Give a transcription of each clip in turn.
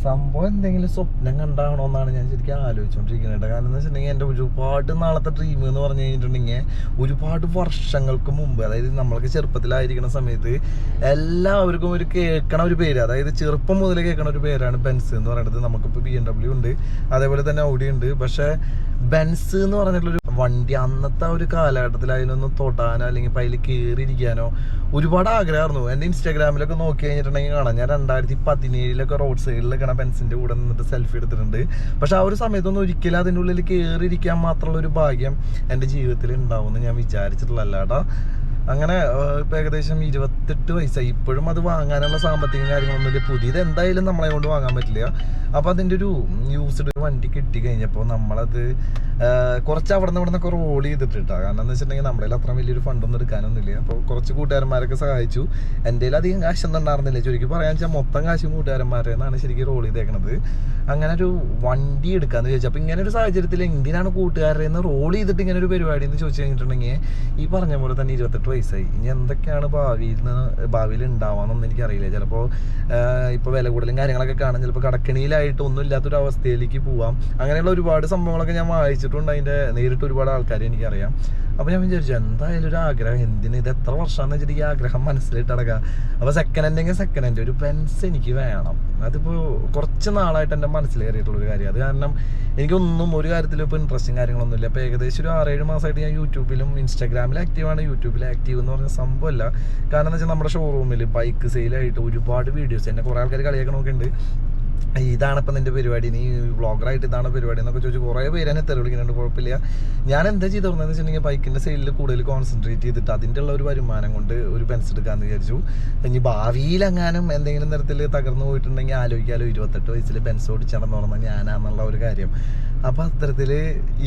സംഭവം എന്തെങ്കിലും സ്വപ്നം കണ്ടാണോ എന്നാണ് ഞാൻ ശരിക്കും ആലോചിച്ചുകൊണ്ടിരിക്കുന്നത്. കാരണം എന്ന് വെച്ചിട്ടുണ്ടെങ്കിൽ എൻ്റെ ഒരുപാട് നാളത്തെ ഡ്രീം എന്ന് പറഞ്ഞു കഴിഞ്ഞിട്ടുണ്ടെങ്കിൽ ഒരുപാട് വർഷങ്ങൾക്ക് മുമ്പ്, അതായത് നമ്മളൊക്കെ ചെറുപ്പത്തിലായിരിക്കുന്ന സമയത്ത് എല്ലാവർക്കും ഒരു കേൾക്കണ ഒരു പേര്, അതായത് ചെറുപ്പം മുതലേ കേൾക്കണ ഒരു പേരാണ് ബെൻസ് എന്ന് പറയുന്നത്. നമുക്കിപ്പോൾ BMW ഉണ്ട്, അതേപോലെ തന്നെ ഔഡി ഉണ്ട്. പക്ഷേ ബെൻസ് എന്ന് പറഞ്ഞിട്ടുള്ളൊരു വണ്ടി അന്നത്തെ ഒരു കാലഘട്ടത്തിൽ അതിനൊന്നും തൊടാനോ അല്ലെങ്കിൽ ഇപ്പം അതിൽ കയറിയിരിക്കാനോ ഒരുപാട് ആഗ്രഹമായിരുന്നു. എൻ്റെ ഇൻസ്റ്റാഗ്രാമിലൊക്കെ നോക്കി കഴിഞ്ഞിട്ടുണ്ടെങ്കിൽ കാണാം, ഞാൻ 2017 റോഡ് സൈഡിലൊക്കെ ബെൻസിൻ്റെ കൂടെ നിന്നിട്ട് സെൽഫി എടുത്തിട്ടുണ്ട്. പക്ഷെ ആ ഒരു സമയത്തൊന്നും ഒരിക്കലും അതിൻ്റെ ഉള്ളിൽ കയറിയിരിക്കാൻ മാത്രമുള്ള ഒരു ഭാഗ്യം എൻ്റെ ജീവിതത്തിൽ ഉണ്ടാവുമെന്ന് ഞാൻ വിചാരിച്ചിട്ടുള്ളതല്ല കേട്ടോ. അങ്ങനെ ഇപ്പം ഏകദേശം 28 വയസ്സായി. ഇപ്പോഴും അത് വാങ്ങാനുള്ള സാമ്പത്തിക കാര്യങ്ങളൊന്നുമില്ല. പുതിയത് എന്തായാലും നമ്മളെ കൊണ്ട് വാങ്ങാൻ പറ്റില്ല. അപ്പോൾ അതിൻ്റെ ഒരു യൂസ്ഡ് വണ്ടി കിട്ടി കഴിഞ്ഞപ്പോൾ നമ്മളത് കുറച്ച് അവിടെ നിന്നൊക്കെ റോൾ ചെയ്തിട്ടാണ്. കാരണം എന്ന് വെച്ചിട്ടുണ്ടെങ്കിൽ നമ്മുടെ അത്ര വലിയൊരു ഫണ്ടൊന്നും എടുക്കാനൊന്നുമില്ല. അപ്പോൾ കുറച്ച് കൂട്ടുകാരന്മാരൊക്കെ സഹായിച്ചു. എൻ്റെ അധികം കാശൊന്നും ഉണ്ടായിരുന്നില്ല. ശരിക്കും പറയാൻ വെച്ചാൽ മൊത്തം കാശ് കൂട്ടുകാരന്മാരെ എന്നാണ് ശരിക്കും റോൾ ചെയ്തേക്കണത്. അങ്ങനെ ഒരു വണ്ടി എടുക്കാമെന്ന് ചോദിച്ചു. അപ്പോൾ ഇങ്ങനെ ഒരു സാഹചര്യത്തിൽ എന്തിനാണ് കൂട്ടുകാരെ എന്ന് റോൾ ചെയ്തിട്ട് ഇങ്ങനെ ഒരു പരിപാടി എന്ന് ചോദിച്ചു കഴിഞ്ഞിട്ടുണ്ടെങ്കിൽ ഈ പറഞ്ഞ പോലെ തന്നെ 28 വയസ്സായി. ഇനി എന്തൊക്കെയാണ് ഭാവിയിൽ ഉണ്ടാവാന്നൊന്നും എനിക്കറിയില്ല. ചിലപ്പോൾ ഇപ്പോൾ വില കൂടുതലും കാര്യങ്ങളൊക്കെ കാണാൻ ചിലപ്പോൾ കടക്കണിയിലായിട്ട് ഒന്നും ഇല്ലാത്തൊരു അവസ്ഥയിലേക്ക് പോവാം. അങ്ങനെയുള്ള ഒരുപാട് സംഭവങ്ങളൊക്കെ ഞാൻ വായിച്ചിട്ടുണ്ട്. അതിൻ്റെ നേരിട്ട് ഒരുപാട് ആൾക്കാരെ എനിക്കറിയാം. അപ്പോൾ ഞാൻ വിചാരിച്ചു എന്തായാലും ഒരു ആഗ്രഹം, എന്തിന് ഇത് എത്ര വർഷമാണെന്ന് വെച്ചിട്ട് ഈ ആഗ്രഹം മനസ്സിലിട്ട് അടക്കുക. അപ്പോൾ സെക്കൻഡ് ഹാൻഡ് ഒരു ബെൻസ് എനിക്ക് വേണം. അതിപ്പോൾ കുറച്ച് നാളായിട്ട് എൻ്റെ മനസ്സിൽ കയറിയിട്ടുള്ളൊരു കാര്യം. അത് കാരണം എനിക്കൊന്നും ഒരു കാര്യത്തിലും ഇപ്പോൾ ഇൻട്രസ്റ്റും കാര്യങ്ങളൊന്നുമില്ല. അപ്പോൾ ഏകദേശം ഒരു 6-7 മാസമായിട്ട് ഞാൻ യൂട്യൂബിലും ഇൻസ്റ്റാഗ്രാമിലും ആക്റ്റീവാണ്. യൂട്യൂബിൽ ആക്റ്റീവ് എന്ന് പറഞ്ഞ സംഭവമല്ല. കാരണം എന്ന് വെച്ചാൽ നമ്മുടെ ഷോറൂമിൽ ബൈക്ക് സെയിലായിട്ട് ഒരുപാട് വീഡിയോസ്, എന്നെ കുറേ ആൾക്കാർ കളിയാക്കണമൊക്കെ ഉണ്ട്. ഇതാണ് ഇപ്പം നിൻ്റെ പരിപാടി, നീ വ്ളോഗറായിട്ട് ഇതാണ് പരിപാടി എന്നൊക്കെ ചോദിച്ചു കുറേ പേര് എന്നെ തെളിവിളിക്കുന്നുണ്ട്. കുഴപ്പമില്ല. ഞാൻ എന്താ ചെയ്ത് തുറന്നതെന്ന് വെച്ചിട്ടുണ്ടെങ്കിൽ ബൈക്കിൻ്റെ സെയിലിൽ കൂടുതൽ കോൺസെൻട്രേറ്റ് ചെയ്തിട്ട് അതിൻ്റെ ഉള്ള ഒരു വരുമാനം കൊണ്ട് ഒരു ബെൻസ് എടുക്കാമെന്ന് വിചാരിച്ചു. ഇനി ഭാവിയിലെങ്ങാനും എന്തെങ്കിലും തരത്തിൽ തകർന്നു പോയിട്ടുണ്ടെങ്കിൽ ആലോചിക്കാമല്ലോ, 28 വയസ്സിൽ ബെൻസ് ഓടിച്ചടന്ന് പറഞ്ഞാൽ ഞാനാന്നുള്ള ഒരു കാര്യം. അപ്പം അത്തരത്തിൽ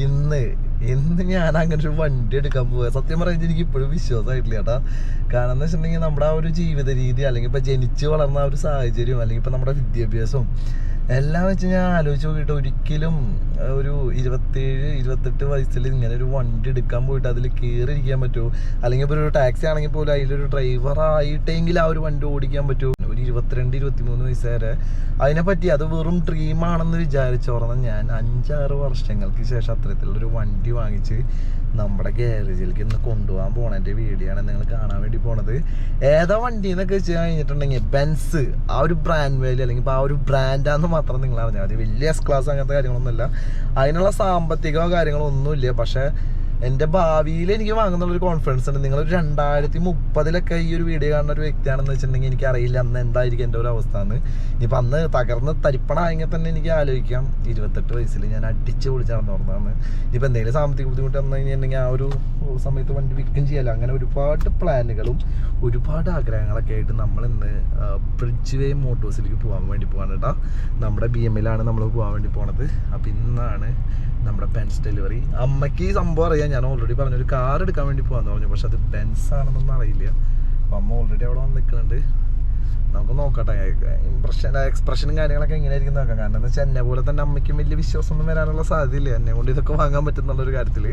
ഇന്ന് ഞാൻ അങ്ങനെ ഒരു വണ്ടി എടുക്കാൻ പോവുക. സത്യം പറഞ്ഞാൽ എനിക്ക് ഇപ്പോഴും വിശ്വാസമായിട്ടില്ല കേട്ടോ. കാരണം എന്ന് വെച്ചിട്ടുണ്ടെങ്കിൽ നമ്മുടെ ആ ഒരു ജീവിത രീതി, അല്ലെങ്കിൽ ഇപ്പോൾ ജനിച്ച് വളർന്ന ആ ഒരു സാഹചര്യം, അല്ലെങ്കിൽ ഇപ്പോൾ നമ്മുടെ വിദ്യാഭ്യാസവും എല്ലാം വെച്ച് ഞാൻ ആലോചിച്ച് നോക്കിയിട്ട് ഒരിക്കലും ഒരു 27-28 വയസ്സിൽ ഇങ്ങനെ ഒരു വണ്ടി എടുക്കാൻ പോയിട്ട് അതിൽ കയറിയിരിക്കാൻ പറ്റുമോ? അല്ലെങ്കിൽ ഇപ്പോൾ ഒരു ടാക്സി ആണെങ്കിൽ പോലും അതിലൊരു ഡ്രൈവറായിട്ടെങ്കിൽ ആ ഒരു വണ്ടി ഓടിക്കാൻ പറ്റുമോ? ഒരു 22-23 വയസ്സ് വരെ അതിനെപ്പറ്റി അത് വെറും ഡ്രീമാണെന്ന് വിചാരിച്ചു പറഞ്ഞാൽ ഞാൻ 5-6 വർഷങ്ങൾക്ക് ശേഷം അത്തരത്തിലുള്ളൊരു വണ്ടി വാങ്ങിച്ച് നമ്മുടെ ഗ്യാരേജിലേക്ക് ഇന്ന് കൊണ്ടുപോകാൻ പോണതിൻ്റെ വീഡിയോ ആണ് നിങ്ങൾ കാണാൻ വേണ്ടി പോണത്. ഏതാ വണ്ടി എന്നൊക്കെ വെച്ച് കഴിഞ്ഞിട്ടുണ്ടെങ്കിൽ ബെൻസ് ആ ഒരു ബ്രാൻഡ് വാല്യൂ അല്ലെങ്കിൽ ഇപ്പോൾ ആ ഒരു ബ്രാൻഡാന്ന് മാത്രം നിങ്ങൾ അറിഞ്ഞാൽ മതി. വലിയ എസ് ക്ലാസ് അങ്ങനത്തെ കാര്യങ്ങളൊന്നുമില്ല, അതിനുള്ള സാമ്പത്തികമോ കാര്യങ്ങളോ ഒന്നുമില്ല. പക്ഷേ എൻ്റെ ഭാവിയിൽ എനിക്ക് വാങ്ങുന്നുള്ളൊരു കോൺഫിഡൻസ് ഉണ്ട്. നിങ്ങളൊരു 2030 ഈ ഒരു വീഡിയോ കാണുന്ന ഒരു വ്യക്തിയാണെന്ന് വെച്ചിട്ടുണ്ടെങ്കിൽ എനിക്കറിയില്ല അന്ന് എന്തായിരിക്കും എൻ്റെ ഒരു അവസ്ഥ എന്ന്. ഇനിയിപ്പോൾ അന്ന് തകർന്ന് തരിപ്പണമായെങ്കിൽ തന്നെ എനിക്ക് ആലോചിക്കാം 28 വയസ്സിൽ ഞാൻ അടിച്ച് പൊളിച്ച് നടന്നു പറഞ്ഞതാണ്. ഇനിയിപ്പോൾ എന്തെങ്കിലും സാമ്പത്തിക ബുദ്ധിമുട്ട് വന്നു കഴിഞ്ഞിട്ടുണ്ടെങ്കിൽ ആ ഒരു സമയത്ത് വണ്ടി വിൽക്കും ചെയ്യാമല്ലോ. അങ്ങനെ ഒരുപാട് പ്ലാനുകളും ഒരുപാട് ആഗ്രഹങ്ങളൊക്കെ ആയിട്ട് നമ്മളിന്ന് ബ്രിഡ്ജ് വേ മോട്ടോഴ്സിലേക്ക് പോകാൻ വേണ്ടി പോകാൻ കേട്ടോ. നമ്മുടെ BM-ലാണ് നമ്മൾ പോകാൻ വേണ്ടി പോണത്. അപ്പോൾ ഇന്നാണ് നമ്മുടെ ബെൻസ് ഡെലിവറി. അമ്മയ്ക്ക് ഈ സംഭവം അറിയാം, ഞാൻ ഓൾറെഡി പറഞ്ഞൊരു കാർ എടുക്കാൻ വേണ്ടി പോകാമെന്ന് പറഞ്ഞു. പക്ഷെ അത് ബെൻസ് ആണെന്നൊന്നും അറിയില്ല. അപ്പം അമ്മ ഓൾറെഡി അവിടെ വന്ന് നിൽക്കുന്നുണ്ട്. നമുക്ക് നോക്കട്ടെ എക്സ്പ്രഷനും കാര്യങ്ങളൊക്കെ എങ്ങനെയായിരിക്കും നോക്കാം. കാരണം എന്താ വെച്ചാൽ എന്നെ പോലെ തന്നെ അമ്മയ്ക്കും വലിയ വിശ്വാസമൊന്നും വരാനുള്ള സാധ്യതയില്ല എന്നെ കൊണ്ട് ഇതൊക്കെ വാങ്ങാൻ പറ്റുന്നുള്ളൊരു കാര്യത്തിൽ.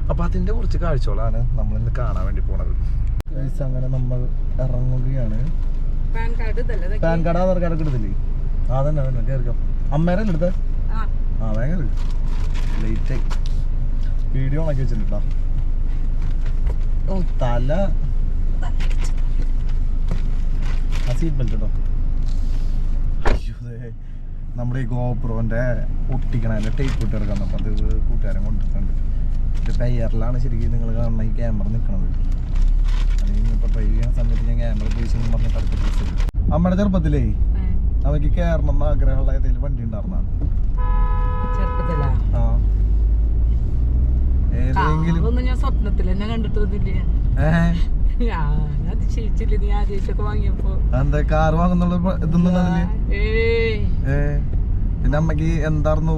അപ്പോൾ അതിൻ്റെ കുറച്ച് കാഴ്ചകളാണ് നമ്മളിന്ന് കാണാൻ വേണ്ടി പോണത്. അങ്ങനെ നമ്മൾ ഇറങ്ങുകയാണ്. പാൻ കാർഡ് ആധാർ കാർഡ് ഒക്കെ എടുത്തില്ലേ? അതന്നെ കയറിക്കാം. അമ്മേരെ എടുത്ത ഭയങ്കര ലേറ്റായി വീഡിയോ ഉണക്കി വെച്ചിട്ടാ. ഓ തല ആ സീറ്റ് ബെൽറ്റ് കേട്ടോ. അയ്യോ നമ്മുടെ ഈ ഗോപ്രോന്റെ ഒട്ടിക്കണതിൻ്റെ ടേപ്പ് ഇട്ട് എടുക്കാൻ അപ്പം അത് കൂട്ടുകാരൻ കൊണ്ടിട്ടുണ്ട്. ഇത് പെയറിലാണ് ശരിക്കും നിങ്ങൾ കാണുന്ന ഈ ക്യാമറ നിൽക്കണത്. അല്ലെങ്കിൽ ഇപ്പോൾ ഡ്രൈവ് ചെയ്യുന്ന സമയത്ത് ഞാൻ ക്യാമറ ഉപയോഗിച്ചെന്ന് പറഞ്ഞിട്ട് അടുത്ത ദിവസം അമ്മയുടെ ചെറുപ്പത്തിലേ അവയ്ക്ക് കയറണം എന്ന് ആഗ്രഹമുള്ള ഏതെങ്കിലും വണ്ടി ഉണ്ടായിരുന്ന? ഞാൻ സ്വപ്നത്തിൽ തന്നെ കണ്ടിട്ടൊന്നുമില്ല. അതിശയിച്ചില്ല നീ ആദ്യമായിട്ടൊക്കെ വാങ്ങിയപ്പോ. എന്താ കാർ വാങ്ങുന്നുള്ള ഇതൊന്നും അതില്? പിന്നെ അമ്മക്ക് എന്തായിരുന്നു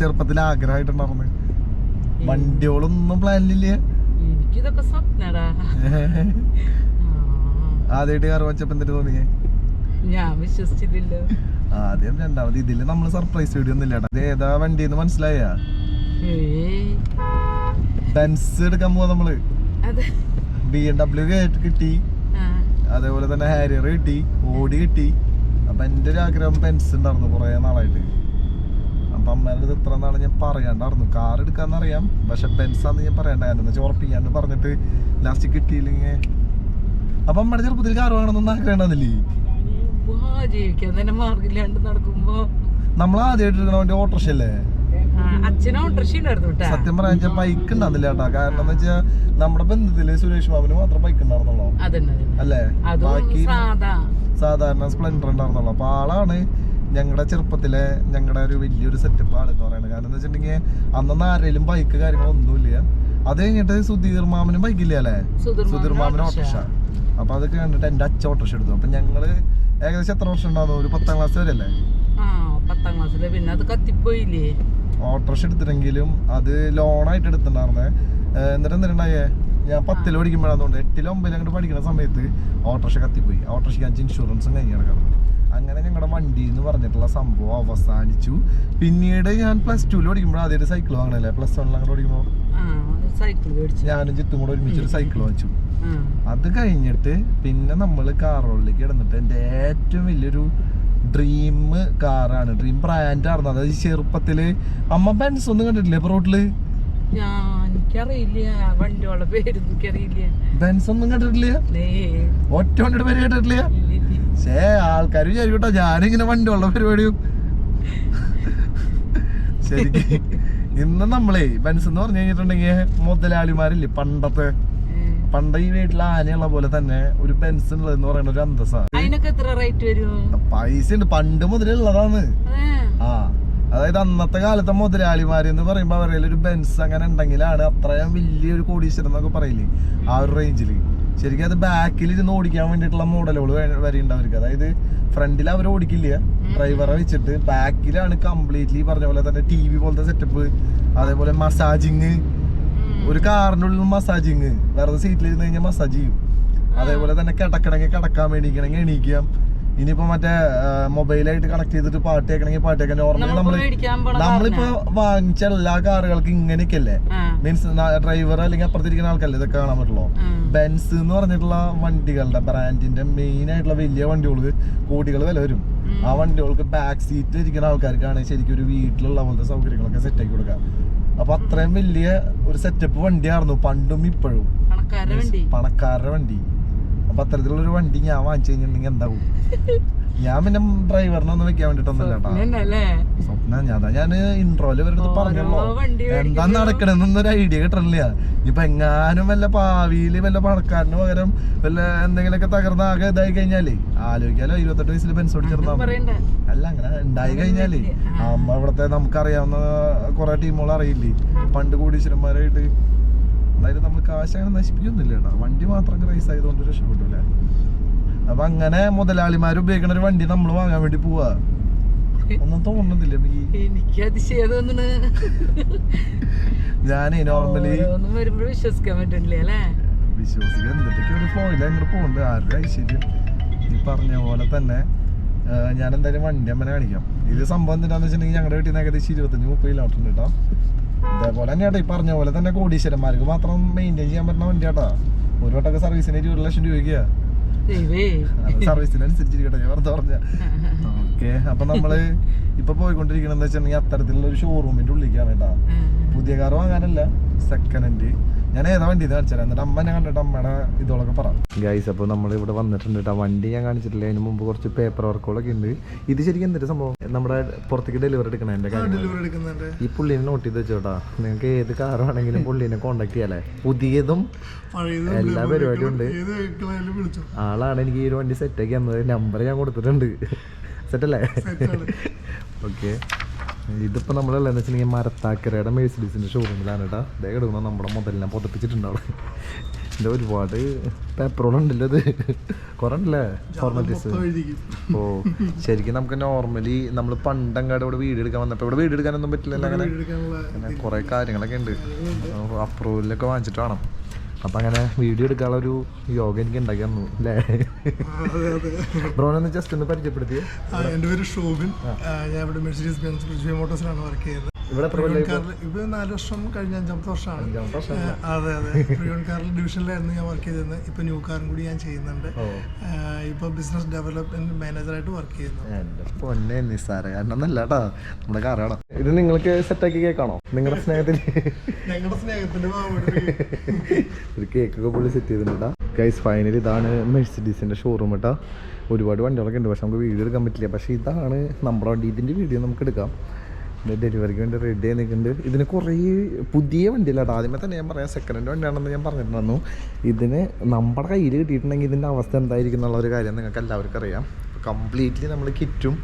ചെറുപ്പത്തിൽ ആഗ്രഹമായിട്ടുണ്ടായിരുന്നു? വണ്ടികളൊന്നും പ്ലാനിലില്ല? എനിക്കിതൊക്കെ സ്വപ്നടാ. ആദ്യമായിട്ട് കാർ വാങ്ങിച്ചപ്പോ എന്തിട്ട് തോന്നിയേ? ഞാൻ വിശ്വസിച്ചില്ലല്ലോ. ആദ്യം രണ്ടാമത് ഇതില് നമ്മള് സർപ്രൈസ് വീഡിയോ ഒന്നും ഇല്ലാട്ടാ. ഇത് ഏതാ വണ്ടിന്ന് മനസ്സിലായ? ബെൻസ് എടുക്കാൻ പോവാ നമ്മള്. BMW കിട്ടി, അതേപോലെ തന്നെ ഹാരിയർ കിട്ടി, ഓടി കിട്ടി. അപ്പൊ അപ്പം എൻ്റെ ഒരു ആഗ്രഹം ബെൻസ് ഉണ്ടായിരുന്നു കുറേ നാളായിട്ട്. അപ്പം അമ്മേൻ്റെ അടുത്ത് ഇത്ര നാൾ ഞാൻ പറയാണ്ടായിരുന്നു കാർ എടുക്കാമെന്നറിയാം, പക്ഷെ ബെൻസാന്ന് ഞാൻ പറയണ്ടായിരുന്നു. എന്ന് വെച്ചാൽ ഉറപ്പിക്കാണ്ട് പറഞ്ഞിട്ട് ലാസ്റ്റ് കിട്ടിയില്ലെങ്കിൽ. അപ്പം അമ്മയുടെ ചെറുപ്പത്തിൽ കാർ വേണമെന്നൊന്നും ആഗ്രഹം ഉണ്ടായിരുന്നില്ലേ? ജീവിക്കാൻ തന്നെ മാർഗില്ലാണ്ട് നടക്കുമ്പോ നമ്മൾ ആദ്യമായിട്ട് എടുക്കണ വേണ്ടി ഓട്ടോറിക്ഷ അല്ലേ? അച്ഛനും ഓട്ടോറിക്ഷ ഉണ്ടായിരുന്നു. സത്യം പറയാൻ ബൈക്ക് ഉണ്ടാകുന്നില്ല കേട്ടോ. കാരണം എന്ന് വെച്ചാൽ നമ്മുടെ ബന്ധത്തില് സുരേഷ് ബാബുന് മാത്രം ബൈക്ക് ഉണ്ടായിരുന്നുള്ളൂ അല്ലേ? ബാക്കി സാധാരണ സ്പ്ലെൻഡർ ഉണ്ടായിരുന്നുള്ളൂ. അപ്പൊ ആളാണ് ഞങ്ങളുടെ ചെറുപ്പത്തിലെ ഞങ്ങളുടെ ഒരു വലിയൊരു സെറ്റപ്പ് ആളെന്ന് പറയുന്നത്. കാരണം എന്ന് വെച്ചിട്ടുണ്ടെങ്കിൽ അന്നൊന്നും ആരെങ്കിലും ബൈക്ക് കാര്യങ്ങളൊന്നുമില്ല. അത് കഴിഞ്ഞിട്ട് സുധീർ മാമനും ബൈക്കില്ല അല്ലേ? സുധീർ മാമനും ഓട്ടോറിക്ഷ. അപ്പൊ അതൊക്കെ കണ്ടിട്ട് എന്റെ അച്ഛൻ ഓട്ടോറിക്ഷ എടുത്തു. അപ്പൊ ഞങ്ങള് ഏകദേശം എത്ര വർഷം ഉണ്ടായിരുന്നു? ഒരു 10ാം ക്ലാസ് വരെ അല്ലേ? 10ാം ക്ലാസ്സില്. പിന്നെ അത് കത്തിപ്പോയില്ലേ? ഓട്ടോറിക്ഷ എടുത്തിട്ടെങ്കിലും അത് ലോണായിട്ട് എടുത്തിട്ടുണ്ടായിരുന്നേ. എന്നിട്ട് എന്തിട്ടുണ്ടായേ, ഞാൻ 10ൽ പഠിക്കുമ്പോഴാന്നുണ്ട് 8ലും 9ലും അങ്ങോട്ട് പഠിക്കുന്ന സമയത്ത് ഓട്ടോറിക്ഷ കത്തിപ്പോയി. ഓട്ടോറിക്ഷയ്ക്ക് 5 ഇൻഷുറൻസും കഴിഞ്ഞ് കിടക്കണം. അങ്ങനെ ഞങ്ങളുടെ വണ്ടി എന്ന് പറഞ്ഞിട്ടുള്ള സംഭവം അവസാനിച്ചു. പിന്നീട് ഞാൻ +2ൽ പഠിക്കുമ്പോൾ ആദ്യം സൈക്കിൾ വാങ്ങണല്ലേ? +1 അങ്ങോട്ട് പഠിക്കുമ്പോൾ ഞാനും ചുറ്റും കൂടെ ഒരുമിച്ചൊരു സൈക്കിൾ വാങ്ങിച്ചു. അത് കഴിഞ്ഞിട്ട് പിന്നെ നമ്മൾ കാറുകളിലേക്ക് കിടന്നിട്ട് എൻ്റെ ഏറ്റവും വലിയൊരു ഡ്രീം കാറാണ്, ഡ്രീം ബ്രാൻഡായിരുന്നു. അതായത് ചെറുപ്പത്തില് അമ്മ ബെൻസ് ഒന്നും കണ്ടിട്ടില്ലേ റോട്ടില്? ബെൻസ് ഒന്നും കണ്ടിട്ടില്ല, ഒറ്റ വണ്ടിയുടെ പേര് കേട്ടിട്ടില്ല. പക്ഷേ ആൾക്കാർ വിചാരിക്കട്ടോ ഞാനിങ്ങനെ വണ്ടിയുള്ള പരിപാടിയും. ശരിക്കും ഇന്ന് നമ്മളെ ബെൻസ് എന്ന് പറഞ്ഞു കഴിഞ്ഞിട്ടുണ്ടെങ്കിൽ മുതലാളിമാരില്ലേ പണ്ട് ഈ വീട്ടിൽ ആനയുള്ള പോലെ തന്നെ ഒരു ബെൻസ് ഉള്ളതെന്ന് പറയുന്ന ഒരു അന്തസ്സാണ്. പൈസ ഉണ്ട്, പണ്ട് മുതലുള്ളതാണ്. അതായത് അന്നത്തെ കാലത്തെ മുതലാളിമാര് എന്ന് പറയുമ്പോ അവരുടെ ഒരു ബെൻസ് അങ്ങനെ ഉണ്ടെങ്കിലാണ് അത്രയും വലിയൊരു കോടീശ്വരൻ എന്നൊക്കെ പറയില്ലേ, ആ ഒരു റേഞ്ചില്. ശരിക്കും അത് ബാക്കിൽ ഇരുന്ന് ഓടിക്കാൻ വേണ്ടിയിട്ടുള്ള മോഡലുകൾ വരെയുണ്ട് അവർക്ക്. അതായത് ഫ്രണ്ടിൽ അവർ ഓടിക്കില്ല, ഡ്രൈവറെ വെച്ചിട്ട് ബാക്കിലാണ് കംപ്ലീറ്റ്ലി പറഞ്ഞ പോലെ തന്നെ TV പോലത്തെ സെറ്റപ്പ്. അതേപോലെ മസാജിങ്, ഒരു കാറിൻ്റെ ഉള്ളിൽ മസാജിങ്, വെറുതെ സീറ്റിലിരുന്ന് കഴിഞ്ഞാൽ മസാജ് ചെയ്യും. അതേപോലെ തന്നെ കിടക്കണമെങ്കിൽ കിടക്കാൻ വേണ്ടിക്കണമെങ്കിൽ എണീക്കാം. ഇനിയിപ്പോ മറ്റേ മൊബൈലായിട്ട് കണക്ട് ചെയ്തിട്ട് പാട്ട് കേൾക്കണമെങ്കിൽ പാട്ട് കേൾക്കാൻ. നോർമലി നമ്മളിപ്പോ വാങ്ങിച്ച എല്ലാ കാറുകൾക്ക് ഇങ്ങനെയൊക്കെ അല്ലേ? മീൻസ് ഡ്രൈവർ അല്ലെങ്കിൽ അപ്പുറത്തിരിക്കുന്ന ആൾക്കല്ലേ ഇതൊക്കെ കാണാൻ പറ്റുള്ളൂ. ബെൻസ് എന്ന് പറഞ്ഞിട്ടുള്ള വണ്ടികളുടെ ബ്രാൻഡിന്റെ മെയിൻ ആയിട്ടുള്ള വലിയ വണ്ടികൾക്ക് കോടികൾ വില വരും. ആ വണ്ടികൾക്ക് ബാക്ക് സീറ്റിൽ ഇരിക്കുന്ന ആൾക്കാർക്കാണ് ശരിക്കും ഒരു വീട്ടിലുള്ള പോലത്തെ സൗകര്യങ്ങളൊക്കെ സെറ്റ് ആക്കി കൊടുക്കുക. അപ്പൊ അത്രയും വലിയ ഒരു സെറ്റപ്പ് വണ്ടിയായിരുന്നു പണ്ടും ഇപ്പോഴും, പണക്കാരുടെ വണ്ടി. അപ്പൊ അത്തരത്തിലുള്ളൊരു വണ്ടി ഞാൻ വാങ്ങിച്ചു കഴിഞ്ഞിട്ടുണ്ടെങ്കിൽ എന്താവും? ഞാൻ പിന്നെ ഡ്രൈവറിനൊന്നും വെക്കാൻ വേണ്ടിട്ടൊന്നുമില്ല കേട്ടോ. സ്വപ്നം ഞാൻ ഇൻട്രോയില് ഇവരുടെ പറഞ്ഞല്ലോ എന്താ നടക്കണെന്നൊന്നും ഒരു ഐഡിയ കിട്ടണില്ല. ഇപ്പൊ എങ്ങാനും വല്ല ഭാവിയില് വല്ല പണക്കാരന് പകരം വല്ല എന്തെങ്കിലുമൊക്കെ തകർന്ന ആകെ ഇതായി കഴിഞ്ഞാലേ ആലോചിക്കാലോ 28 വയസ്സിൽ ബെൻസ് ഓടിച്ചിരുന്നാ അല്ല. അങ്ങനെ ഉണ്ടായി കഴിഞ്ഞാലേ അമ്മ ഇവിടത്തെ നമുക്കറിയാവുന്ന കുറെ ടീമുകൾ അറിയില്ലേ, പണ്ട് കോടീശ്വരന്മാരായിട്ട്. എന്തായാലും നമ്മൾ കാശ് അങ്ങനെ നശിപ്പിക്കൊന്നുമില്ല കേട്ടോ, വണ്ടി മാത്രം റൈസ് ആയതുകൊണ്ട് രക്ഷപ്പെട്ടില്ല. അപ്പൊ അങ്ങനെ മുതലാളിമാർ ഉപയോഗിക്കുന്ന ഒരു വണ്ടി നമ്മൾ വാങ്ങാൻ വേണ്ടി പോവാ. ഒന്നും തോന്നുന്നില്ല എനിക്ക് അതിശയം തോന്നുന്നു. ഞാനേ നോർമലി വിശ്വസിക്കാൻ പറ്റില്ല അല്ലേ? വിശ്വസിക്കാൻ എന്തൊക്കെ ഒരു ഫ്ലോയില് അങ്ങോട്ട് പോകുന്നുണ്ട്. ആരുടെ ഐശ്വര്യം ഈ പറഞ്ഞ പോലെ തന്നെ. ഞാൻ എന്തായാലും വണ്ടി അമ്മനെ കാണിക്കാം. ഇത് സംഭവം എന്താണെന്ന് വെച്ചിട്ടുണ്ടെങ്കിൽ ഞങ്ങളുടെ വീട്ടിൽ നിന്ന് ഏകദേശം 25-30 കിലോമീറ്റർ ഉണ്ട് കേട്ടോ. ഇതേപോലെ തന്നെ ഈ പറഞ്ഞ പോലെ തന്നെ കോടീശ്വരന്മാർക്ക് മാത്രം മെയിൻറ്റെയിൻ ചെയ്യാൻ പറ്റുന്ന വണ്ടി കേട്ടോ. ഒരു വട്ടമൊക്കെ സർവീസിന് 20 ലക്ഷം രൂപയ്ക്കാ. സർവീസിനനുസരിച്ചിരിക്കട്ടെ, ഞാൻ വെറുതെ പറഞ്ഞ. ഓക്കെ, അപ്പൊ നമ്മള് ഇപ്പൊ പോയിക്കൊണ്ടിരിക്കണെന്ന് വെച്ചിട്ടുണ്ടെങ്കിൽ അത്തരത്തിലുള്ള ഒരു ഷോറൂമിന്റെ ഉള്ളിലേക്കാണ് കേട്ടാ. പുതിയ കാർ വാങ്ങാനല്ല, സെക്കൻഡ് ഹാൻഡ്. ഞാൻ ഏതാ വണ്ടി കാണിച്ചാൽ എന്നിട്ട് അമ്മനെ കണ്ടിട്ട് അമ്മയുടെ ഇതോളൊക്കെ പറ. ഗൈസ്, അപ്പോൾ നമ്മൾ ഇവിടെ വന്നിട്ടുണ്ട് കേട്ടോ. വണ്ടി ഞാൻ കാണിച്ചിട്ടില്ല, അതിന് മുമ്പ് കുറച്ച് പേപ്പർ വർക്കുകളൊക്കെ ഉണ്ട്. ഇത് ശരിക്കും എന്തൊരു സംഭവം, നമ്മുടെ പുറത്തേക്ക് ഡെലിവറി എടുക്കണേ എൻ്റെ കാര്യം. ഈ പുള്ളീനെ നോട്ട് ചെയ്ത് വെച്ചോട്ടാ. നിങ്ങൾക്ക് ഏത് കാർ വേണമെങ്കിലും പുള്ളീനെ കോണ്ടാക്ട് ചെയ്യാലേ. പുതിയതും എല്ലാ പരിപാടിയും ഉണ്ട്. ആളാണ് എനിക്ക് ഈ ഒരു വണ്ടി സെറ്റാക്കി തന്നത്. നമ്പർ ഞാൻ കൊടുത്തിട്ടുണ്ട്. സെറ്റല്ലേ? ഓക്കെ, ഇതിപ്പോൾ നമ്മളെന്ന് വെച്ചിട്ടുണ്ടെങ്കിൽ മരത്താക്കരയുടെ മെഴ്സിഡീസിൻ്റെ ഷോറൂമിലാണ് കേട്ടോ. ഇതേ കിടക്കണം നമ്മുടെ മുതലിനെ പൊതപ്പിച്ചിട്ടുണ്ടാവും. ഇതിൻ്റെ ഒരുപാട് പേപ്പറുകളുണ്ടല്ലോ, ഇത് കുറേ ഉണ്ടല്ലേ ഫോർമാലിറ്റീസ്. ഓ, ശരിക്കും നമുക്ക് നോർമലി നമ്മൾ പണ്ടങ്ങാട് ഇവിടെ വീഡിയോ എടുക്കാൻ വന്നപ്പോൾ ഇവിടെ വീഡിയോ എടുക്കാനൊന്നും പറ്റില്ലല്ലോ. അങ്ങനെ കുറേ കാര്യങ്ങളൊക്കെ ഉണ്ട്, അപ്രൂവലൊക്കെ വാങ്ങിച്ചിട്ട് വേണം. അപ്പം അങ്ങനെ വീഡിയോ എടുക്കാനുള്ള ഒരു യോഗ എനിക്ക് ഉണ്ടാക്കി തന്നു അല്ലേ? ബ്രോനൊന്ന് ജസ്റ്റ് ഒന്ന് പരിചയപ്പെടുത്തിയേ. എൻ്റെ പേര് ഷോബിൻ. ഞാൻ ഇവിടെ മെഴ്സിഡീസ് ബെൻസ് മോട്ടോഴ്സിലാണ് വർക്ക് ചെയ്യുന്നത്. ഇവിടെ എത്ര കൊല്ലം ഇപ്പൊ? ഇപ്പൊ 4 വർഷം കഴിഞ്ഞ 5ാമത്തെ വർഷമാണ്. 5ാമത്തെ വർഷമല്ല. അതെ അതെ. പ്രിയോൺ കാറിൽ ഡിവിഷനിലായിരുന്നു ഞാൻ വർക്ക് ചെയ്തിരുന്നത്. ഇപ്പൊ ന്യൂ കാറും കൂടി ഞാൻ ചെയ്യുന്നുണ്ട്. ഇപ്പൊ ബിസിനസ് ഡെവലപ്മെന്റ് മാനേജറായിട്ട് വർക്ക് ചെയ്യുന്നു. എന്റെ പൊന്നെ നിസ്സാര കാരണമല്ല കേട്ടാ, നമ്മുടെ കാറാണ് ഇത്. നിങ്ങൾക്ക് സെറ്റാക്കി കേക്കാണോ നിങ്ങളുടെ സ്നേഹത്തിന്? ഞങ്ങളുടെ സ്നേഹത്തിന്റെ ഒരു കേക്കൊക്കെ പുള്ളി സെറ്റ് ചെയ്തിട്ടുണ്ടാ. ഗൈസ് ഫൈനലി ഇതാണ് മെഴ്സിഡീസിന്റെ ഷോറൂം കേട്ടാ. ഒരുപാട് വണ്ടികളൊക്കെ ഉണ്ട്, പക്ഷെ നമുക്ക് വീഡിയോ എടുക്കാൻ പറ്റില്ല. പക്ഷേ ഇതാണ് നമ്മുടെ വണ്ടി. ഇതിൻ്റെ വീഡിയോ നമുക്ക് എടുക്കാം. ഡെലിവറിക്ക് വേണ്ടി റെഡി ആയി നിൽക്കുന്നുണ്ട്. ഇതിന് കുറേ പുതിയ വണ്ടിയില്ലാട്ടോ. ആദ്യമേ തന്നെ ഞാൻ പറയാം, സെക്കൻഡ് ഹാൻഡ് വണ്ടിയാണെന്ന് ഞാൻ പറഞ്ഞിട്ടുണ്ടായിരുന്നു. ഇതിന് നമ്മുടെ കയ്യിൽ കിട്ടിയിട്ടുണ്ടെങ്കിൽ ഇതിൻ്റെ അവസ്ഥ എന്തായിരിക്കും എന്നുള്ള ഒരു കാര്യം നിങ്ങൾക്ക് എല്ലാവർക്കും അറിയാം. കംപ്ലീറ്റ്ലി നമ്മൾ കിറ്റും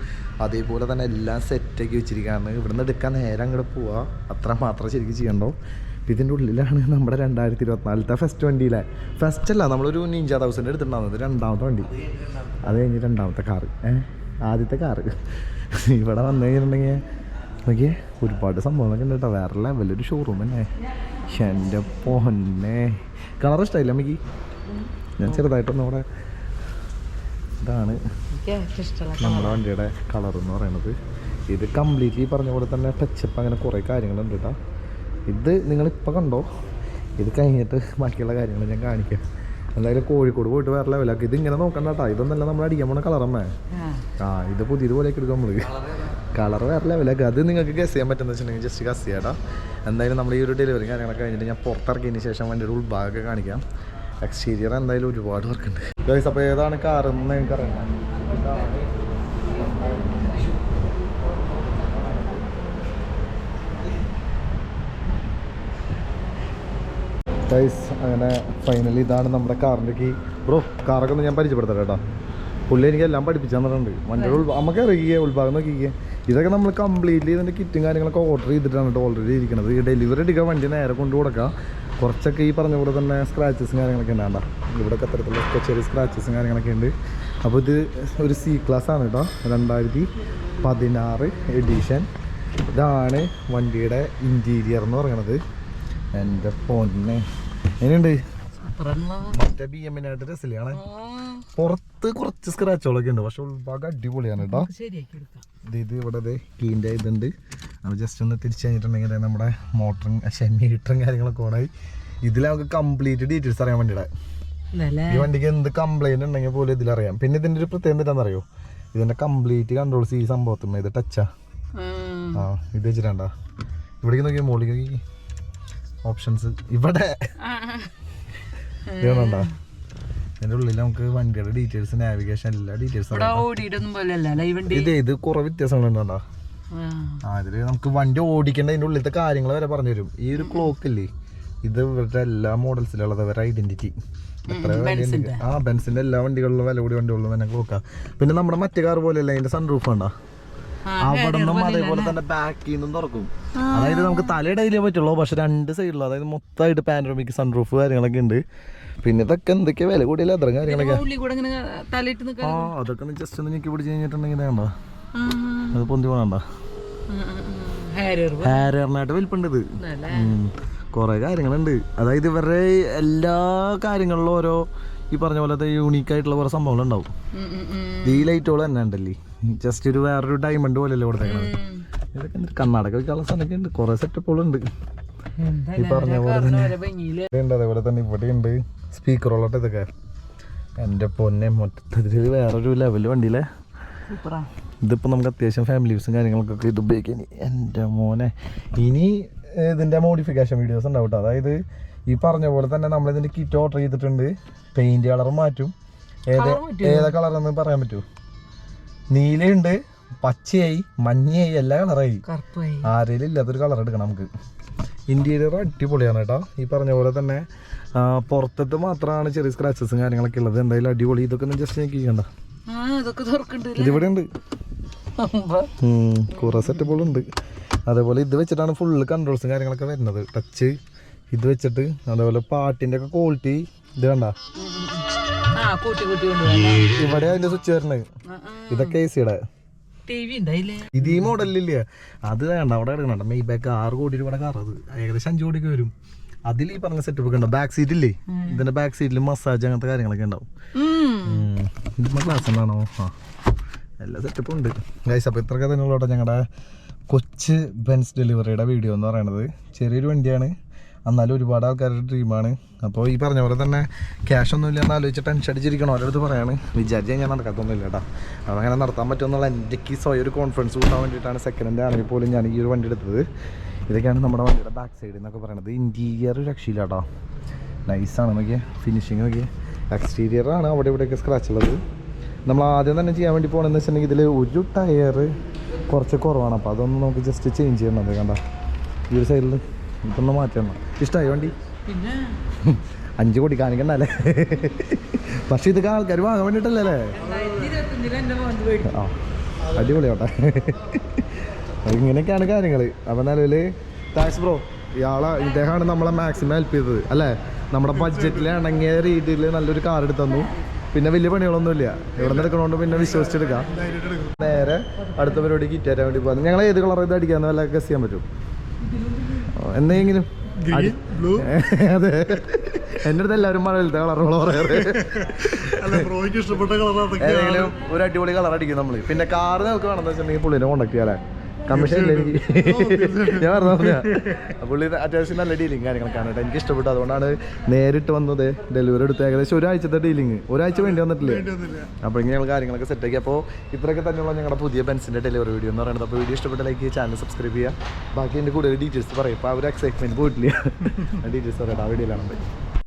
അതേപോലെ തന്നെ എല്ലാം സെറ്റാക്കി വെച്ചിരിക്കുകയാണ്. ഇവിടുന്ന് എടുക്കാൻ നേരെ അങ്ങോട്ട് പോവുക, അത്ര മാത്രമേ ശരിക്കും ചെയ്യണ്ടോ. ഇതിൻ്റെ ഉള്ളിലാണ് നമ്മുടെ 2024 ഫസ്റ്റ് വണ്ടിയിലെ ഫസ്റ്റ് അല്ല, നമ്മളൊരു നിഞ്ച 1000 എടുത്തിട്ടുണ്ടാകുന്നത് 2ാമത്തെ വണ്ടി. അത് കഴിഞ്ഞ് 2ാമത്തെ കാറ്, ആദ്യത്തെ കാറ്. ഇവിടെ വന്നു കഴിഞ്ഞിട്ടുണ്ടെങ്കിൽ നോക്കിയേ ഒരുപാട് സംഭവങ്ങളൊക്കെ ഉണ്ട് കേട്ടോ. വേറെ ലെവലൊരു ഷോറൂം തന്നെ. എൻ്റെ പൊന്നെ, കളർ ഇഷ്ടമായില്ല അമ്മയ്ക്ക്? ഞാൻ ചെറുതായിട്ടൊന്നും ഇവിടെ ഇതാണ് നമ്മുടെ വണ്ടിയുടെ കളർ എന്ന് പറയുന്നത്. ഇത് കംപ്ലീറ്റ്ലി പറഞ്ഞ പോലെ തന്നെ ടച്ചപ്പ് അങ്ങനെ കുറേ കാര്യങ്ങളുണ്ട് കേട്ടോ. ഇത് നിങ്ങളിപ്പോൾ കണ്ടോ, ഇത് കഴിഞ്ഞിട്ട് ബാക്കിയുള്ള കാര്യങ്ങൾ ഞാൻ കാണിക്കാം. എന്തായാലും കോഴിക്കോട് പോയിട്ട് വേറെ ലെവലാക്കി. ഇത് ഇങ്ങനെ നോക്കണ്ട കേട്ടോ, ഇതൊന്നല്ല നമ്മൾ അടിക്കാൻ പോണ കളറമ്മേ. ഇത് പുതിയതുപോലെയൊക്കെ എടുക്കും നമ്മൾ. കളർ വേറെ ലെവലാക്കി. അത് നിങ്ങൾക്ക് ഗസ് ചെയ്യാൻ പറ്റുന്ന വെച്ചിട്ടുണ്ടെങ്കിൽ ജസ്റ്റ് ഗസ് ചെയ്യാട്ടോ. എന്തായാലും നമ്മൾ ഈ ഒരു ഡെലിവറി കാര്യങ്ങളൊക്കെ കഴിഞ്ഞിട്ട് ഞാൻ പുറത്തിറക്കിയതിന് ശേഷം വണ്ടിയുടെ ഉൾഭാഗമൊക്കെ കാണിക്കാം. എക്സ്റ്റീരിയർ എന്തായാലും ഒരുപാട് വർക്കുണ്ട് ഗൈസ്. അപ്പോൾ ഏതാണ് കാറെന്ന് നിങ്ങൾക്ക് അറിയാം. ഗൈസ് അങ്ങനെ ഫൈനലി ഇതാണ് നമ്മുടെ കാറിൻ്റെ കീ. ബ്രോ കാറൊക്കെ ഒന്ന് ഞാൻ പരിചയപ്പെടുത്തട്ടെ കേട്ടോ. പുള്ളി എനിക്ക് എല്ലാം പഠിപ്പിച്ചു തന്നിട്ടുണ്ട്. വണ്ടിയുടെ നമുക്ക് അറിയിക്കുക, ഉൾഭാഗം നോക്കിക്കുക. ഇതൊക്കെ നമ്മൾ കംപ്ലീറ്റ്ലി ഇതിൻ്റെ കിറ്റും കാര്യങ്ങളൊക്കെ ഓർഡർ ചെയ്തിട്ടാണ് കേട്ടോ ഓൾറെഡി ഇരിക്കുന്നത്. ഈ ഡെലിവറി എടുക്കാൻ വണ്ടി നേരെ കൊണ്ടു കൊടുക്കുക. കുറച്ചൊക്കെ ഈ പറഞ്ഞ പോലെ തന്നെ സ്ക്രാച്ചസും കാര്യങ്ങളൊക്കെ ഉണ്ടാകണ്ട. ഇവിടെയൊക്കെ അത്തരത്തിലുള്ള ചെറിയ സ്ക്രാച്ചസും കാര്യങ്ങളൊക്കെ ഉണ്ട്. അപ്പോൾ ഇത് ഒരു സി ക്ലാസ് ആണ് കേട്ടോ, 2016 എഡിഷൻ. ഇതാണ് വണ്ടിയുടെ ഇൻറ്റീരിയർ എന്ന് പറയുന്നത്. എൻ്റെ പൊന്നെ എങ്ങനെയുണ്ട്? മറ്റേ BM-നായിട്ട് രസമാണ്. പുറത്ത് കുറച്ച് സ്ക്രാച്ചുകളൊക്കെ ഉണ്ട്, പക്ഷെ ഉൾഭാഗം അടിപൊളിയാണ് കേട്ടോ. ഇത് ഇവിടെ കീൻ്റെ ഇതുണ്ട്. നമ്മൾ ജസ്റ്റ് ഒന്ന് തിരിച്ചു കഴിഞ്ഞിട്ടുണ്ടെങ്കിൽ നമ്മുടെ മോട്ടറും മീറ്ററും കാര്യങ്ങളൊക്കെ ഓണായി. ഇതിൽ നമുക്ക് കംപ്ലീറ്റ് ഡീറ്റെയിൽസ് അറിയാൻ വേണ്ടിയുടെ. ഈ വണ്ടിക്ക് എന്ത് കംപ്ലൈൻറ്റ് ഉണ്ടെങ്കിൽ പോലും ഇതിലറിയാം. പിന്നെ ഇതിൻ്റെ ഒരു പ്രത്യേകത എന്താണെന്നറിയോ, ഇതിൻ്റെ കംപ്ലീറ്റ് കൺട്രോൾസ് ഈ സംഭവത്തുമ്പോൾ ഇത് ടച്ചാ. ഇത് വെച്ചിട്ടാ ഇവിടേക്ക് നോക്കി മോളിലേക്ക് ഓപ്ഷൻസ് ഇവിടെ ഇതുകൊണ്ടാ. ഇതിൻ്റെ ഉള്ളിൽ നമുക്ക് വണ്ടിയുടെ ഡീറ്റെയിൽസ്, നാവിഗേഷൻ, എല്ലാ ഡീറ്റെയിൽസും. ഇത് കുറെ വ്യത്യാസങ്ങളുണ്ടോ. ഇതില് നമുക്ക് വണ്ടി ഓടിക്കേണ്ട അതിൻ്റെ ഉള്ളിലത്തെ കാര്യങ്ങൾ വരെ പറഞ്ഞു തരും. ഈ ഒരു ക്ലോക്ക് ഇല്ലേ, ഇത് ഇവരുടെ എല്ലാ മോഡൽസിലുള്ളത് അവരുടെ ഐഡന്റിറ്റി. എത്ര വണ്ടി ബെൻസിന്റെ എല്ലാ വണ്ടികളിലും വില കൂടി വണ്ടികളിലും തന്നെ ക്ലോക്കാ. പിന്നെ നമ്മുടെ മറ്റേ കാർ പോലെയല്ല, അതിന്റെ സൺറൂഫ് വേണ്ട. അവിടെ നിന്നും അതേപോലെ തന്നെ ബാക്കിൽ നിന്നും തുറക്കും. അതായത് നമുക്ക് തലയിടയിലേ പറ്റുള്ളൂ, പക്ഷെ 2 സൈഡിലും അതായത് മൊത്തമായിട്ട് പാനോറമിക് സൺറൂഫ് കാര്യങ്ങളൊക്കെ ഉണ്ട്. പിന്നെ ഇതൊക്കെ എന്തൊക്കെയാ വില കൂടിയ ലെതറും കാര്യങ്ങളൊക്കെ. അതൊക്കെ ജസ്റ്റ് ഒന്ന് ഞെക്കി പിടിച്ച് കഴിഞ്ഞിട്ടുണ്ടെങ്കിൽ വേണ്ട, അത് പൊന്തി പോകണ്ട. ഹാരിയറിനായിട്ട് വലിപ്പുണ്ട് ഇത്. കുറെ കാര്യങ്ങളുണ്ട്. അതായത് ഇവരുടെ എല്ലാ കാര്യങ്ങളിലും ഓരോ ഈ പറഞ്ഞ പോലത്തെ യൂണീക്ക് ആയിട്ടുള്ള കുറെ സംഭവങ്ങളുണ്ടാവും. ഈ ലൈറ്റുകൾ തന്നെ ഉണ്ടല്ലേ, ജസ്റ്റ് ഒരു വേറൊരു ഡയമണ്ട് പോലെയല്ലേ കൊടുത്തേക്കണത്. ഇതൊക്കെ കർണാടക വെക്കാനുള്ള സ്ഥലമൊക്കെ ഉണ്ട്, കുറെ സെറ്റപ്പുകളുണ്ട്. ഈ പറഞ്ഞ പോലെ തന്നെ ഉണ്ട്. അതേപോലെ തന്നെ ഇവിടെ ഉണ്ട് സ്പീക്കറുള്ളട്ടെ ഇതൊക്കെ. എൻ്റെ പൊന്നെ മൊത്തത്തിൽ വേറൊരു ലെവല് വണ്ടിയിലെ. ഇതിപ്പോൾ നമുക്ക് അത്യാവശ്യം ഫാമിലി യൂസും കാര്യങ്ങൾക്കൊക്കെ ഇത് ഉപയോഗിക്കാൻ. എൻ്റെ മോനെ ഇനി ഇതിൻ്റെ മോഡിഫിക്കേഷൻ വീഡിയോസ് ഉണ്ടാവും കേട്ടോ. അതായത് ഈ പറഞ്ഞ പോലെ തന്നെ നമ്മളിതിൻ്റെ കിറ്റ് ഓർഡർ ചെയ്തിട്ടുണ്ട്. പെയിൻറ് കളർ മാറ്റും. ഏതാ കളറെന്ന് പറയാൻ പറ്റൂ? നീലയുണ്ട്, പച്ചയായി, മഞ്ഞയായി, എല്ലാ കളറായി. ആരെങ്കിലും ഇല്ലാത്തൊരു കളർ എടുക്കണം നമുക്ക്. ഇൻറ്റീരിയർ അടിപൊളിയാണ് കേട്ടോ. ഈ പറഞ്ഞ പോലെ തന്നെ പുറത്തത് മാത്രമാണ് ചെറിയ സ്ക്രാച്ചസും കാര്യങ്ങളൊക്കെ ഉള്ളത്. എന്തായാലും അടിപൊളി. ഇതൊക്കെ ഒന്ന് ജസ്റ്റ് നോക്കിക്കണ്ട, ഇതിവിടെ ഉണ്ട് കുറെ സെറ്റപ്പുകളുണ്ട്. അതേപോലെ ഇത് വെച്ചിട്ടാണ് ഫുള്ള് കൺട്രോൾസും കാര്യങ്ങളൊക്കെ വരുന്നത്. ടച്ച് ഇത് വെച്ചിട്ട് അതേപോലെ പാട്ടിൻ്റെ ഒക്കെ ക്വാളിറ്റി ഇത് കണ്ട. ഇവിടെ അതിന്റെ സ്വിച്ച് വരുന്നത്. ഇതൊക്കെ AC-യുടെ. ഇത് ഈ മോഡലില്ലേ, അത് വേണ്ട അവിടെ എടുക്കണ്ട. മെയ്ബാക്ക് 6 കോടി രൂപയുടെ കാർ, അത് ഏകദേശം 5 കോടിക്ക് വരും. അതിൽ ഈ പറഞ്ഞ സെറ്റപ്പ് ഒക്കെ ഉണ്ടാവും. ബാക്ക് സീറ്റ് ഇല്ലേ, ഇതിന്റെ ബാക്ക് സീറ്റിൽ മസാജ് അങ്ങനത്തെ കാര്യങ്ങളൊക്കെ ഉണ്ടാവും. ഇതിപ്പോ ക്ലാസ് ഉണ്ടാണോ? എല്ലാ സെറ്റപ്പും ഉണ്ട് ഗൈസ്. അപ്പോൾ ഇത്രയൊക്കെ തന്നെയുള്ളൂ കേട്ടോ ഞങ്ങളുടെ കൊച്ച് ബെൻസ് ഡെലിവറിയുടെ വീഡിയോ എന്ന് പറയുന്നത് ചെറിയൊരു വണ്ടിയാണ്, എന്നാലും ഒരുപാട് ആൾക്കാരുടെ ഡ്രീമാണ്. അപ്പോൾ ഈ പറഞ്ഞ പോലെ തന്നെ ക്യാഷ് ഒന്നും ഇല്ലെന്ന് ആലോചിച്ച് ടെൻഷൻ അടിച്ചിരിക്കണം. ഓരോരുത്തർ പറയാണ് വിചാരിച്ച് കഴിഞ്ഞാൽ നടക്കത്തൊന്നുമില്ല കേട്ടോ. അതങ്ങനെ നടത്താൻ പറ്റുമെന്നുള്ള എനിക്ക് സ്വയം ഒരു കോൺഫിഡൻസ് കൂട്ടാൻ വേണ്ടിയിട്ടാണ് സെക്കൻഡ് ഹാൻഡ് ആണെങ്കിൽ പോലും ഞാൻ ഈ ഒരു വണ്ടി എടുത്തത്. ഇതൊക്കെയാണ് നമ്മുടെ വണ്ടിയുടെ ബാക്ക് സൈഡ് എന്നൊക്കെ പറയുന്നത്. ഇൻറ്റീരിയർ രക്ഷയില്ല കേട്ടോ, നൈസാണ്. നോക്കിയാൽ ഫിനിഷിങ് നോക്കിയാൽ. എക്സ്റ്റീരിയറാണ് അവിടെ ഇവിടെയൊക്കെ സ്ക്രാച്ച് ഉള്ളത്. നമ്മൾ ആദ്യം തന്നെ ചെയ്യാൻ വേണ്ടി പോകണമെന്ന് വെച്ചിട്ടുണ്ടെങ്കിൽ ഇതിൽ ഒരു ടയർ കുറച്ച് കുറവാണ്. അപ്പോൾ അതൊന്ന് നമുക്ക് ജസ്റ്റ് ചേഞ്ച് ചെയ്യണത്. കണ്ട ഈ ഒരു സൈഡിൽ ഇതൊന്ന് മാറ്റണം. ഇഷ്ടമായി വണ്ടി? പിന്നെ 5 കോടി കാണിക്കണ്ടല്ലേ? പക്ഷെ ഇതൊക്കെ ആൾക്കാർ വാങ്ങാൻ വേണ്ടിയിട്ടല്ലേ? 2025 എൻ്റെ മോൻ മേടിച്ചു. ആ അടിപൊളിയാട്ടെ. ഇങ്ങനെയൊക്കെയാണ് കാര്യങ്ങൾ. അപ്പം നിലവിൽ താങ്ക്സ് ബ്രോ. ഇദ്ദേഹമാണ് നമ്മളെ മാക്സിമം ഹെൽപ്പ് ചെയ്തത് അല്ലേ? നമ്മുടെ ബഡ്ജറ്റിൽ ഇണങ്ങിയ രീതിയിൽ നല്ലൊരു കാർ എടുത്തു തന്നു. പിന്നെ വലിയ പണികളൊന്നുമില്ല, ഇവിടെ നിന്ന് എടുക്കണോണ്ട് പിന്നെ വിശ്വസിച്ചെടുക്കാം. നേരെ അടുത്ത പരിപാടി കിറ്റ് തരാൻ വേണ്ടി പോകുന്നത്. ഞങ്ങൾ ഏത് കളർ ഇത് അടിക്കാന്ന് വല്ല ഗസ് ചെയ്യാൻ പറ്റും എന്തെങ്കിലും? അതെ, എൻ്റെ അടുത്ത് എല്ലാവരും മഴയിലത്തെ കളറുകളോ പറയാറ്. ഏതെങ്കിലും ഒരു അടിപൊളി കളർ അടിക്കും നമ്മൾ. പിന്നെ കാറ് നമുക്ക് വേണമെന്ന് വെച്ചിട്ടുണ്ടെങ്കിൽ പുള്ളിനെ കോണ്ടാക്ട് ചെയ്യാല്ലേ? കമ്മീഷൻ ഇല്ല എനിക്ക്. ഞാൻ പറഞ്ഞ പുള്ളി അത്യാവശ്യം നല്ല ഡീലിങ് കാര്യങ്ങളൊക്കെയാണ് കേട്ടോ. എനിക്ക് ഇഷ്ടപ്പെട്ടു, അതുകൊണ്ടാണ് നേരിട്ട് വന്നത്. ഡെലിവറി എടുത്ത് ഏകദേശം ഒരാഴ്ചത്തെ ഡീലിങ്, ഒരാഴ്ച വേണ്ടി വന്നിട്ടില്ലേ? അപ്പോൾ ഇങ്ങനെ ഞങ്ങൾ കാര്യങ്ങളൊക്കെ സെറ്റാക്കി. അപ്പോൾ ഇത്രയൊക്കെ തന്നെയുള്ള ഞങ്ങളുടെ പുതിയ ബെൻസിൻ്റെ ഡെലിവറി വീഡിയോ എന്ന് പറയുന്നത്. അപ്പോൾ വീഡിയോ ഇഷ്ടപ്പെട്ട ലൈക്ക് ചെയ്യുക, ചാനൽ സബ്സ്ക്രൈബ് ചെയ്യുക. ബാക്കി എൻ്റെ കൂടുതൽ ഡീറ്റെയിൽസ് പറയും. ഇപ്പോൾ ആ ഒരു എക്സൈറ്റ്മെൻറ്റ് പോയിട്ടില്ല. ഡീറ്റെയിൽസ് പറയാം ആ വീഡിയോയിലാണ്.